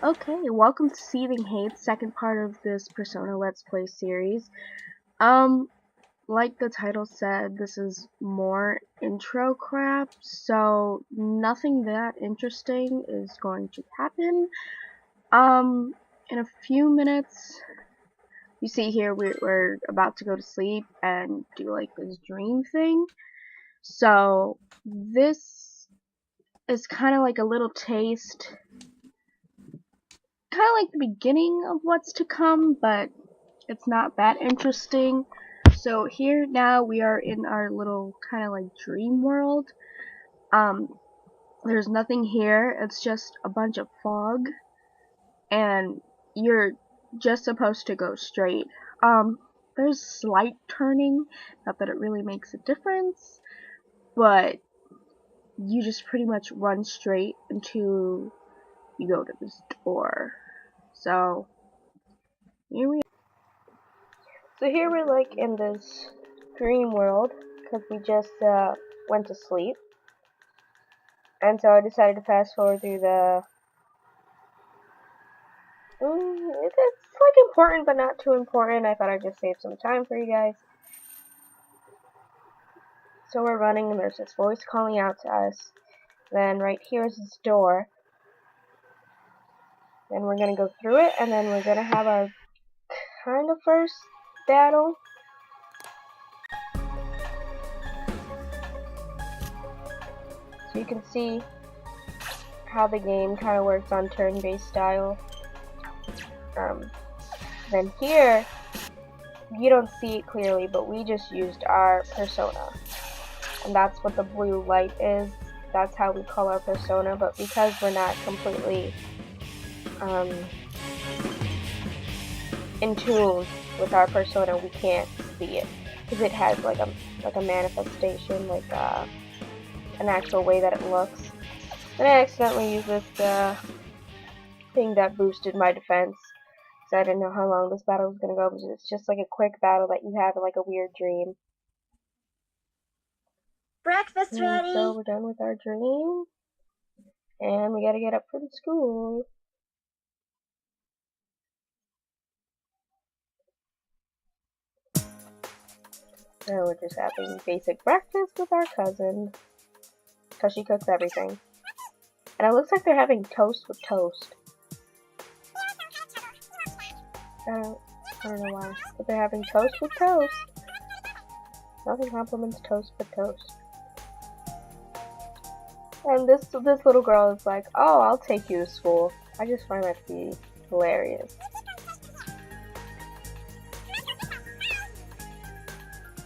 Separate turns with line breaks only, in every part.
Okay, welcome to Seething Hate, second part of this Persona Let's Play series. Like the title said, this is more intro crap, so nothing that interesting is going to happen. In a few minutes, you see here we're about to go to sleep and do like this dream thing. So, this is kind of like a little taste, kind of like the beginning of what's to come, but it's not that interesting. So here now we are in our little kind of like dream world. There's nothing here. It's just a bunch of fog, and you're just supposed to go straight. There's slight turning, not that it really makes a difference, but you just pretty much run straight until you go to this door. So here we So here we're like in this dream world because we just went to sleep, and so I decided to fast forward through the. It's like important but not too important. I thought I'd just save some time for you guys. So we're running and there's this voice calling out to us. Then right here is this door. Then we're gonna go through it, and then we're gonna have our kind of first battle. So you can see how the game kind of works on turn-based style. Then here, you don't see it clearly, but we just used our persona. And that's what the blue light is. That's how we call our persona, but because we're not completely in tune with our persona, we can't see it. Because it has like a manifestation, like an actual way that it looks. And I accidentally used this thing that boosted my defense. So I didn't know how long this battle was going to go, but it's just like a quick battle that you have like a weird dream.
Breakfast ready!
So we're done with our dream, and we gotta get up for the school. Now we're just having basic breakfast with our cousin, because she cooks everything. And it looks like they're having toast with toast. I don't know why, but they're having toast with toast. Nothing compliments toast but toast. And this little girl is like, oh, I'll take you to school. I just find that to be hilarious.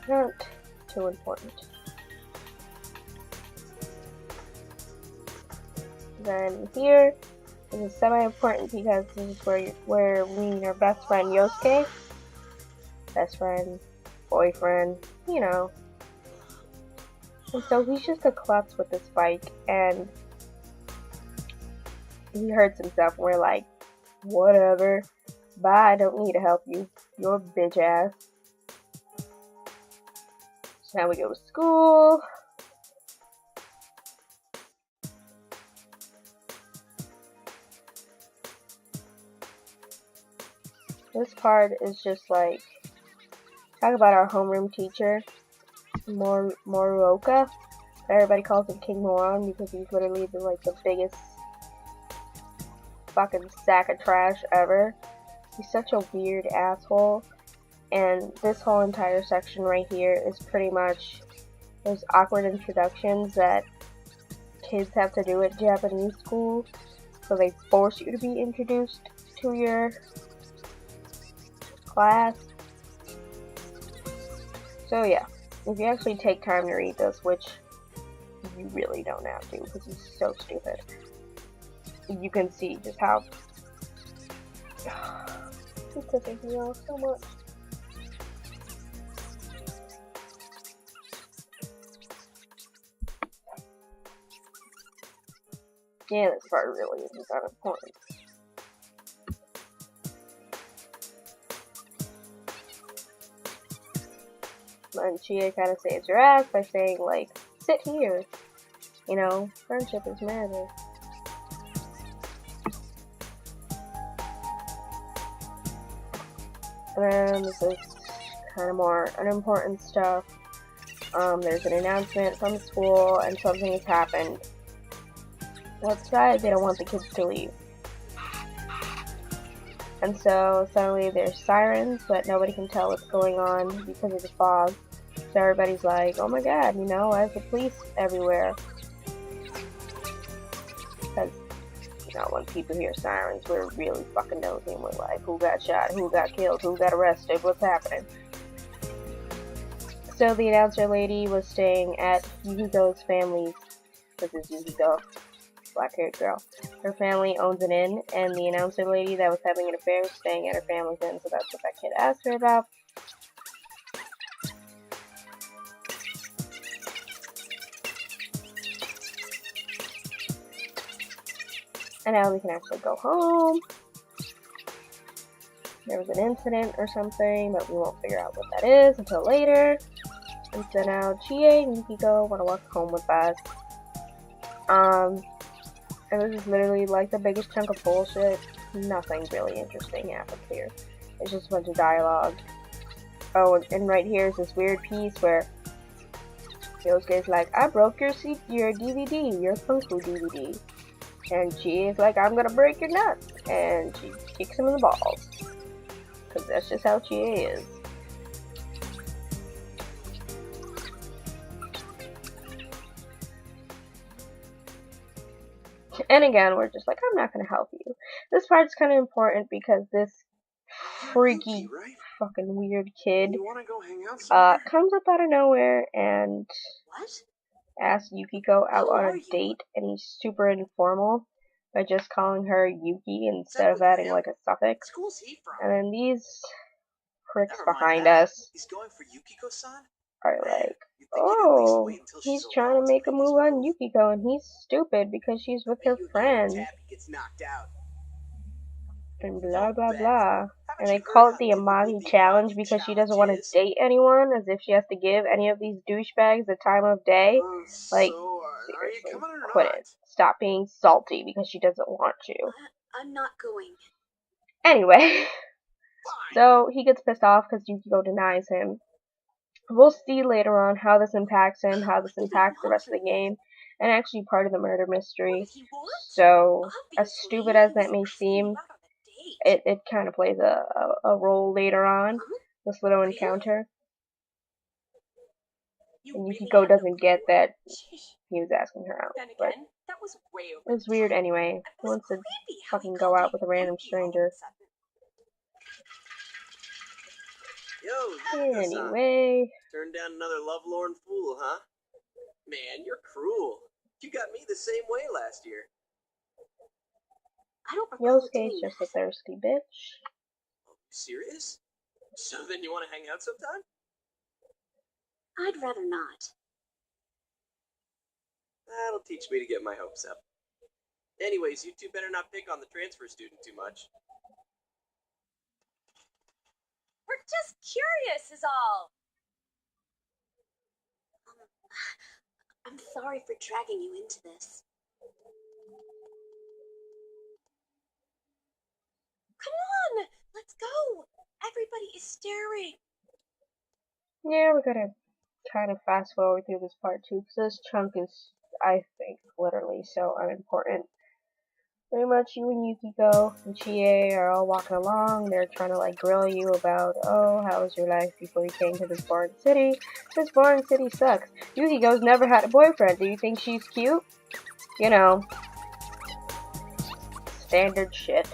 Not too important. Then here, this is semi-important because this is where we meet our best friend Yosuke. Best friend, boyfriend, you know. And so he's just a klutz with this bike, and he hurts himself, and we're like, whatever. Bye, I don't need to help you. You're a bitch ass. So now we go to school. This part is just like, talk about our homeroom teacher, Moroka. Everybody calls him King Moron because he's literally the biggest fucking sack of trash ever. He's such a weird asshole. And this whole entire section right here is pretty much those awkward introductions that kids have to do at Japanese school. So they force you to be introduced to your class. So yeah, if you actually take time to read this, which you really don't have to because it's so stupid, you can see just how it's pissing me off so much. Yeah, this part really isn't that important. And Chia kind of saves her ass by saying, like, sit here. You know, friendship is magic. And then this is kind of more unimportant stuff. There's an announcement from the school and something has happened. Outside, they don't want the kids to leave. And so suddenly there's sirens, but nobody can tell what's going on because of the fog. So everybody's like, oh my god, you know, why is the police everywhere? Because, you know, when people hear sirens, we're really fucking nosy and we're like, who got shot, who got killed, who got arrested, what's happening? So the announcer lady was staying at Yukiko's family's, this is Yukiko, black-haired girl. Her family owns an inn, and the announcer lady that was having an affair was staying at her family's inn, so that's what that kid asked her about. And now we can actually go home. There was an incident or something, but we won't figure out what that is until later. And so now Chie and Yukiko want to walk home with us. And this is literally like the biggest chunk of bullshit. Nothing really interesting happens here. It's just a bunch of dialogue. Oh, and right here is this weird piece where Yosuke's like, I broke your DVD, your Kung Fu DVD. And Chie is like, I'm gonna break your nuts. And she kicks him in the balls. Because that's just how Chie is. And again, we're just like, I'm not gonna help you. This part's kind of important because this freaky, fucking weird kid comes up out of nowhere and asks Yukiko out on a date, and he's super informal by just calling her Yuki instead of adding like a suffix. And then these pricks behind us are like, oh, he's trying to make a move on Yukiko, and he's stupid because she's with her friend. And blah blah blah. And they call it the Amagi challenge because she doesn't want to date anyone, as if she has to give any of these douchebags the time of day. Like, seriously, quit it. Stop being salty because she doesn't want to.
I'm not going.
Anyway, so he gets pissed off because Yukiko denies him. We'll see later on how this impacts him, how this impacts the rest of the game, and actually part of the murder mystery. So, as stupid as that may seem, it kind of plays a role later on, this little encounter. And Yukiko doesn't get that he was asking her out, but it was weird anyway. Who wants to fucking go out with a random stranger? Anyway.
Turned down another lovelorn fool, huh? Man, you're cruel. You got me the same way last year.
I don't recall
Yosuke's just a thirsty bitch.
Oh, you serious? So then you want to hang out sometime?
I'd rather not.
That'll teach me to get my hopes up. Anyways, you two better not pick on the transfer student too much.
We're just curious is all. I'm sorry for dragging you into this. Come on, let's go. Everybody is staring.
Yeah, we're gonna kind of fast forward through this part too, because this chunk is, I think, literally so unimportant. Pretty much you and Yukiko and Chie are all walking along. They're trying to like grill you about, oh, how was your life before you came to this boring city? This boring city sucks. Yukiko's never had a boyfriend. Do you think she's cute? You know, standard shit.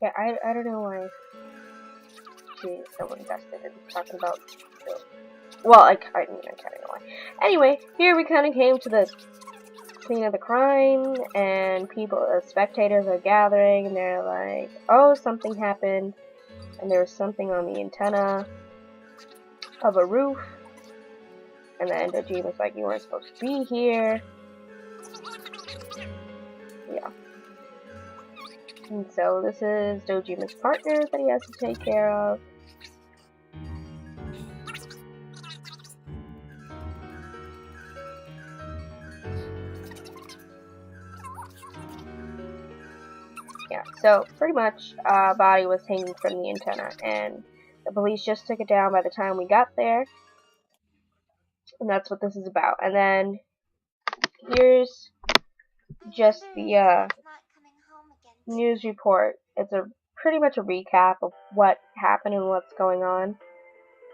Yeah, I don't know why she's so invested in talking about. Well, I kind of know why. Anyway, here we kind of came to the scene of the crime, and spectators are gathering, and they're like, oh, something happened, and there was something on the antenna of a roof, And then Dojima was like, you weren't supposed to be here. Yeah. And so this is Dojima's partner that he has to take care of. Yeah, so pretty much body was hanging from the antenna, and the police just took it down by the time we got there. And that's what this is about. And then here's just the news report. It's a pretty much a recap of what happened and what's going on.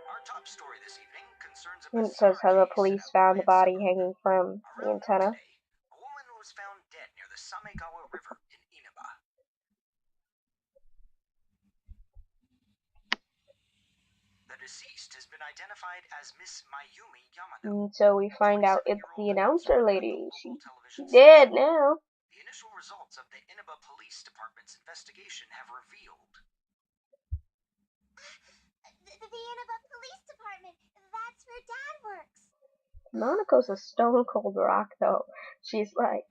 Our top story this evening concerns a
And it says how the police found the body hanging from the
Around
antenna.
today, a woman was found dead near the Samegawa River in Inaba. The deceased has been identified as Miss Mayumi Yamano.
And so we find out it's the
27-year-old
announcer
announcer at the
lady.
local
She's
television
dead
station.
now.
The initial results of the Inaba Police Department's investigation have revealed
The Inaba Police Department. That's where Dad works.
Monaco's a stone cold rock, though. She's like,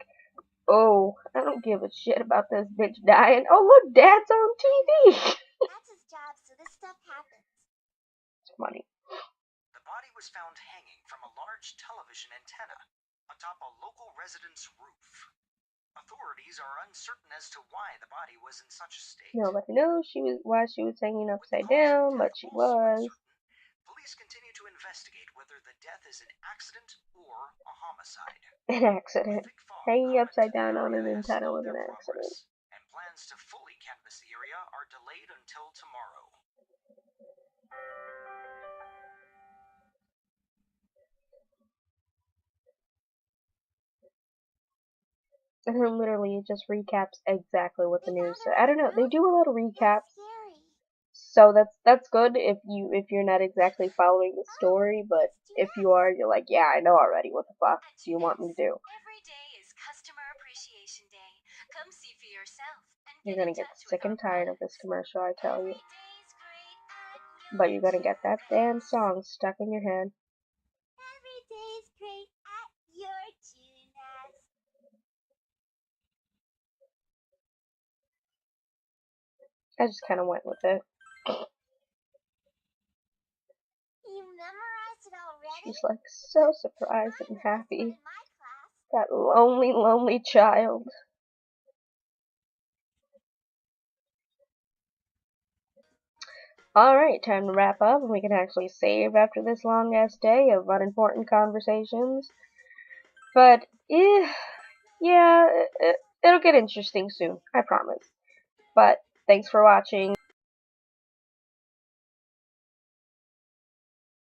oh, I don't give a shit about this bitch dying. Oh, look, Dad's on TV.
That's his job, so this stuff happens.
It's funny.
the body was found hanging from a large television antenna atop a local resident's roof. Authorities are uncertain as to why the body was in such a state.
Nobody knows why she was hanging
With the
upside
cause of
down,
death
but she
also
was.
uncertain, police continue to investigate whether the death is an accident or a homicide.
An accident.
Thick fog
Hanging
covered
upside
the
down on
area
an
has
antenna
slowed
was an
their
accident.
progress, and plans to fully canvass the area are delayed until tomorrow.
And then literally it just recaps exactly what the news said. I don't know, they do a lot of recaps.
Scary.
So that's good if you're not exactly following the story, but if you are, you're like, yeah, I know already. What the fuck do you want me to do?
Every day is Customer Appreciation Day. Come see for yourself and
You're
get
gonna
in
get
touch
sick
with our
and tired of this
products.
commercial, I tell you.
Every day's great at
But
your
you're gonna get that damn
Tunas.
song stuck in your head.
Every day's great at your Tunas.
I just kind of went with it.
You memorized it already?
She's like so surprised and happy.
In my class.
That lonely, lonely child. Alright, time to wrap up, and we can actually save after this long ass day of unimportant conversations. But, yeah, it'll get interesting soon, I promise. But, thanks for watching.